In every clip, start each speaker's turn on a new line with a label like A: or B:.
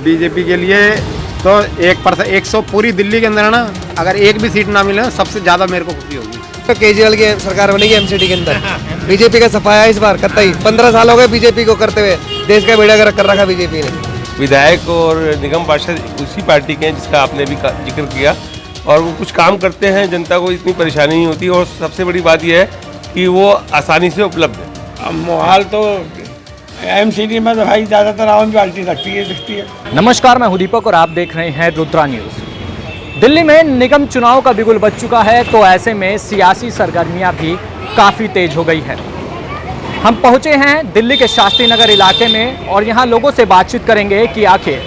A: BJP के लिए तो 100 पूरी दिल्ली के अंदर है ना, अगर एक भी सीट ना मिले ना, सबसे ज्यादा मेरे को खुशी होगी।
B: तो केजरीवाल की सरकार बनेगी एमसीडी के अंदर। बीजेपी का सफाया इस बार कतई 15 साल हो गए बीजेपी को करते हुए, देश का बेड़ा गर्क कर रखा बीजेपी ने।
C: विधायक और निगम पार्षद उसी पार्टी के हैं जिसका आपने भी जिक्र किया, और वो कुछ काम करते हैं, जनता को इतनी परेशानी नहीं होती, और सबसे बड़ी बात यह है कि वो आसानी से उपलब्ध है।
D: अब मोहाल तो एमसीडी में तो भाई ज़्यादातर आम पार्टी दिखती है।
E: नमस्कार, मैं हूं दीपक और आप देख रहे हैं रुद्रा न्यूज़। दिल्ली में निगम चुनाव का बिगुल बज चुका है, तो ऐसे में सियासी सरगर्मियां भी काफ़ी तेज हो गई है। हम पहुंचे हैं दिल्ली के शास्त्री नगर इलाके में और यहां लोगों से बातचीत करेंगे कि आखिर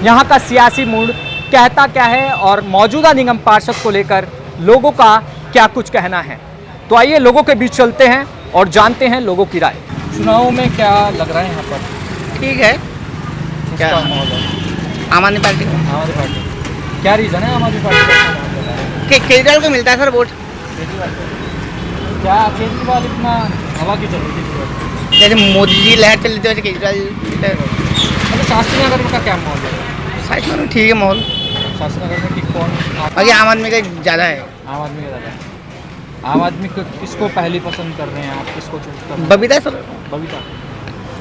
E: यहां का सियासी मूड कहता क्या है और मौजूदा निगम पार्षद को लेकर लोगों का क्या कुछ कहना है। तो आइए लोगों के बीच चलते हैं और जानते हैं लोगों की राय। चुनाव में क्या लग रहा है यहाँ पर?
F: ठीक है। क्या
E: माहौल है?
F: आम आदमी पार्टी
E: आम आदमी पार्टी। क्या रीज़न है आम आदमी पार्टी का?
F: केजरीवाल को मिलता है सर वोट।
E: क्या केजरीवाल इतना हवा की चल रही थी?
F: जैसे मोदी जी लहर चल रही थी वैसे केजरीवाल।
E: अच्छा, शास्त्री नगर का क्या माहौल है?
F: शास्त्री नगर में ठीक है माहौल।
E: शास्त्री नगर में ठीक कौन?
F: बाकी आम आदमी का ज़्यादा है।
E: आम आदमी का ज़्यादा है। आम आदमी को किसको पहली पसंद कर रहे हैं आप? किसको चूज कर रहे हैं?
F: बबीता सर।
E: बबीता।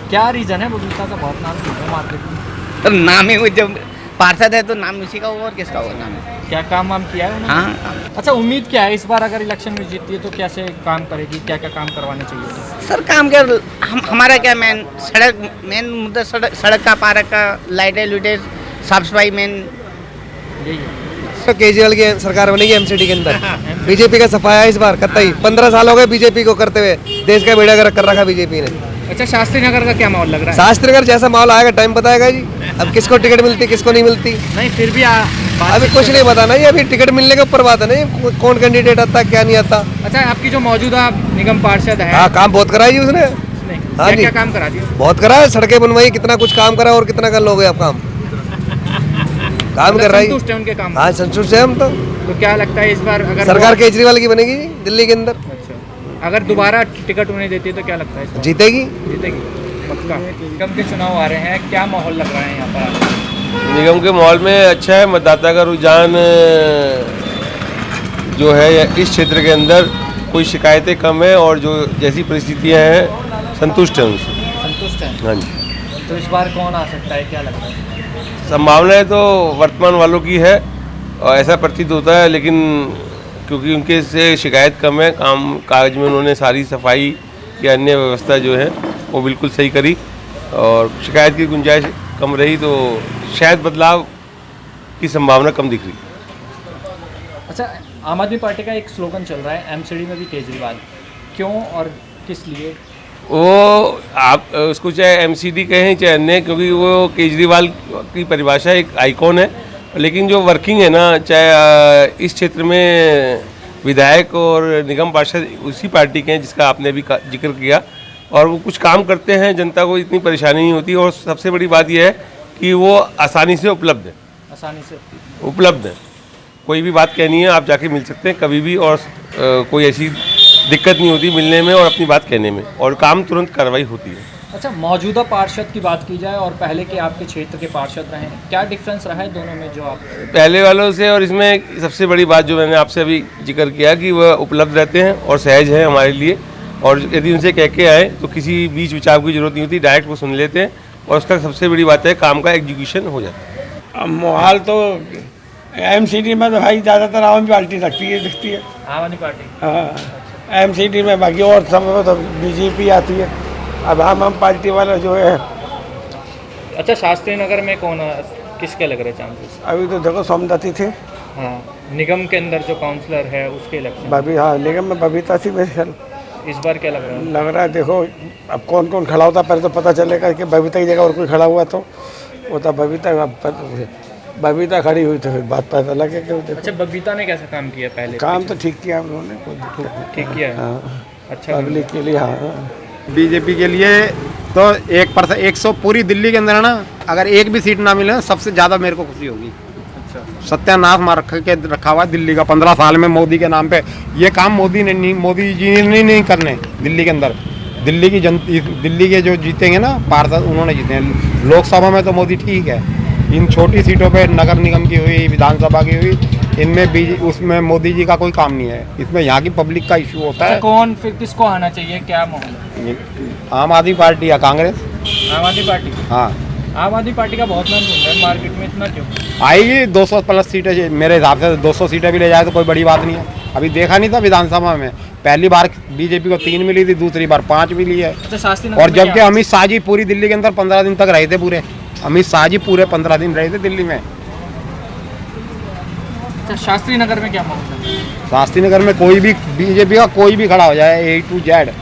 E: क्या रीज़न है? बबीता का बहुत नाम सुना है मार्केट में।
F: तो नाम ही वो जब पार्षद है तो नाम उसी का होगा और किसका होगा नाम।
E: क्या काम वाम किया है उन्होंने?
F: हाँ।
E: अच्छा, उम्मीद क्या है इस बार अगर इलेक्शन में जीतती है तो कैसे काम करेगी? क्या क्या काम करवाने चाहिए?
F: सर काम कर हमारा क्या मेन मुद्दा सड़क का, पार्क का, लाइटें लुटें, साफ सफाई मेन
E: यही है।
B: तो केजरीवाल की सरकार बनेगी एमसीडी के अंदर। बीजेपी का सफाया इस बार कतई 15 साल हो गए बीजेपी को करते हुए, देश का बेड़ा गर्क कर रखा बीजेपी ने।
E: अच्छा, शास्त्री नगर का क्या माहौल लग रहा है?
B: शास्त्री नगर जैसा माहौल आएगा टाइम बताएगा जी। अब किसको टिकट मिलती किसको नहीं मिलती
E: नहीं, फिर भी
B: अभी कुछ नहीं पता ना, ये अभी टिकट मिलने के ऊपर बात है ना, कौन कैंडिडेट आता क्या नहीं आता।
E: अच्छा, आपकी जो मौजूदा निगम पार्षद है,
B: हाँ, काम बहुत कराई जी उसने। हाँ जी,
E: क्या काम करा दिया?
B: बहुत करा है, सड़कें बनवाई, कितना कुछ काम करा और कितना कर लोगे आप काम काम कर रहा है।
E: संतुष्ट है उनके काम?
B: हाँ, संतुष्ट है हम तो
E: क्या लगता है इस बार अगर
B: सरकार केजरीवाल की बनेगी जी दिल्ली के अंदर?
E: अच्छा, अगर दोबारा टिकट उन्हें देती है तो क्या लगता है इस बार?
B: जीतेगी।
E: जीतेगी पक्का। निगम के चुनाव आ रहे हैं, क्या माहौल लग रहा है यहाँ पर?
C: निगम के माहौल में अच्छा है, मतदाता का रुझान जो है इस क्षेत्र के अंदर कोई शिकायतें कम है, और जो जैसी परिस्थितियाँ हैं संतुष्ट हैं उनसे।
E: संतुष्ट है।
C: हाँ जी।
E: तो इस बार कौन आ सकता है, क्या लगता है?
C: संभावनाएं तो वर्तमान वालों की है और ऐसा प्रतीत होता है, लेकिन क्योंकि उनके से शिकायत कम है, काम काज में उन्होंने सारी सफाई या अन्य व्यवस्था जो है वो बिल्कुल सही करी और शिकायत की गुंजाइश कम रही, तो शायद बदलाव की संभावना कम दिख रही।
E: अच्छा, आम आदमी पार्टी का एक स्लोगन चल रहा है एमसीडी में भी केजरीवाल, क्यों और किस लिए?
C: वो आप उसको चाहे एमसीडी कहें चाहे अन्य, क्योंकि वो केजरीवाल की परिभाषा एक आइकॉन है, लेकिन जो वर्किंग है ना, चाहे इस क्षेत्र में विधायक और निगम पार्षद उसी पार्टी के हैं जिसका आपने भी जिक्र किया, और वो कुछ काम करते हैं, जनता को इतनी परेशानी नहीं होती, और सबसे बड़ी बात यह है कि वो आसानी से उपलब्ध है।
E: आसानी से
C: उपलब्ध है, कोई भी बात कहनी है आप जाके मिल सकते हैं कभी भी, और कोई ऐसी दिक्कत नहीं होती मिलने में और अपनी बात कहने में, और काम तुरंत कार्रवाई होती है।
E: अच्छा, मौजूदा पार्षद की बात की जाए और पहले के आपके क्षेत्र के पार्षद रहे हैं, क्या डिफरेंस रहा है दोनों में? जो आप
C: पहले वालों से और इसमें सबसे बड़ी बात जो मैंने आपसे अभी जिक्र किया कि वह उपलब्ध रहते हैं और सहज हैं हमारे लिए, और यदि उनसे कह के आए तो किसी बीच विचार की जरूरत नहीं होती, डायरेक्ट वो सुन लेते हैं, और उसका सबसे बड़ी बात है काम का एग्जीक्यूशन हो जाता है।
D: अब मोहाल तो एमसीडी में तो भाई ज़्यादातर आम पार्टी दिखती है।
E: आम आदमी पार्टी।
D: हाँ, एमसीडी में, बाकी और सब में तो बीजेपी आती है। अब आम पार्टी वाला जो है।
E: अच्छा, शास्त्री नगर में कौन, किसके लग रहे चांसेस?
D: अभी तो देखो सोमदत्ती थे।
E: हाँ, निगम के अंदर जो काउंसलर है उसके इलेक्शन।
D: हाँ, निगम में बबीता थी मेरे ख्याल।
E: इस बार क्या लग रहा है?
D: लग रहा है, देखो अब कौन कौन खड़ा होता पहले तो पता चलेगा कि बबीता की जगह और कोई खड़ा हुआ तो वो था बबीता खड़ी हुई तो फिर बात पता लगे कि।
E: अच्छा, बबीता ने कैसा काम किया पहले?
D: काम तो ठीक किया उन्होंने, कोई दिक्कत
E: ठीक किया है।
D: हाँ,
E: अच्छा,
D: पब्लिक के लिए। हाँ,
A: बीजेपी के लिए तो 100 पूरी दिल्ली के अंदर है ना, अगर एक भी सीट ना मिले ना, सबसे ज्यादा मेरे को खुशी होगी।
E: अच्छा,
A: सत्यानाश मार रखा हुआ है दिल्ली का 15 साल में मोदी के नाम पे। ये काम मोदी जी ने नहीं करने दिल्ली के अंदर। दिल्ली के जो जीतेंगे ना पार्षद, उन्होंने जीते हैं। लोकसभा में तो मोदी ठीक है, इन छोटी सीटों पे नगर निगम की हुई, विधानसभा की हुई, इनमें उसमें मोदी जी का कोई काम नहीं है। इसमें यहाँ की पब्लिक का इशू होता है।
E: कौन फिर किसको आना चाहिए, क्या माहौल है?
A: आम आदमी पार्टी या कांग्रेस।
E: आम आदमी पार्टी।
A: हाँ,
E: आम आदमी पार्टी का बहुत नाम सुन रहे हैं मार्केट में, इतना क्यों?
A: आएगी 200 प्लस सीटें, मेरे हिसाब से 200 सीटें भी ले जाए तो कोई बड़ी बात नहीं है। अभी देखा नहीं था विधानसभा में, पहली बार बीजेपी को 3 मिली थी, दूसरी बार 5 मिली है।
E: अच्छा, शास्त्री नगर
A: और
E: में
A: जबकि
E: क्या?
A: अमित शाह जी पूरी दिल्ली के अंदर 15 दिन तक रहे थे। पूरे अमित शाह जी पूरे 15 दिन रहे थे दिल्ली में।
E: अच्छा, शास्त्री नगर में क्या मामला है?
A: शास्त्री नगर में कोई भी बीजेपी का कोई भी खड़ा हो जाए, A to Z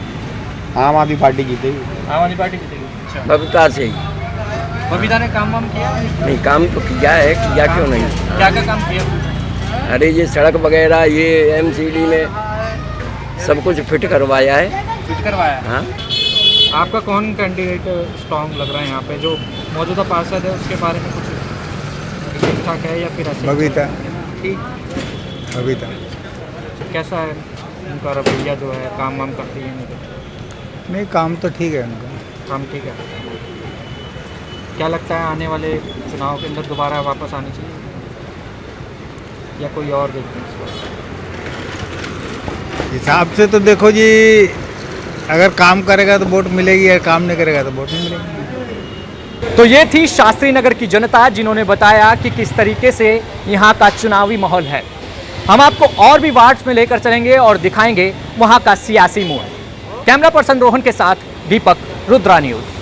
A: आम आदमी पार्टी जीतेगी।
E: आम आदमी पार्टी जीतेगी। अच्छा,
G: बबीता से ही।
E: बबीता ने काम वाम किया?
G: नहीं, काम तो किया है, किया क्यों नहीं।
E: क्या क्या काम किया?
G: अरे ये सड़क वगैरह, ये MCD में सब कुछ फिट करवाया है।
E: फिट करवाया।
G: हाँ,
E: आपका कौन कैंडिडेट स्ट्रॉन्ग लग रहा है यहाँ पे? जो मौजूदा पार्षद है उसके बारे में कुछ ठीक ठाक है या फिर ऐसे?
H: बबीता।
E: ठीक।
H: बबीता
E: कैसा है उनका रवैया, जो है काम वाम करती है?
H: नहीं, काम तो ठीक है उनका।
E: काम ठीक है। क्या लगता है आने वाले चुनाव के अंदर दोबारा वापस आनी चाहिए या कोई और देखते हैं इस बार?
H: हिसाब से तो देखो जी, अगर काम करेगा तो वोट मिलेगी, अगर काम नहीं करेगा तो वोट नहीं मिलेगी।
E: तो ये थी शास्त्री नगर की जनता, जिन्होंने बताया कि किस तरीके से यहाँ का चुनावी माहौल है। हम आपको और भी वार्ड्स में लेकर चलेंगे और दिखाएंगे वहाँ का सियासी मोड़। कैमरा पर्सन रोहन के साथ दीपक, रुद्रा न्यूज़।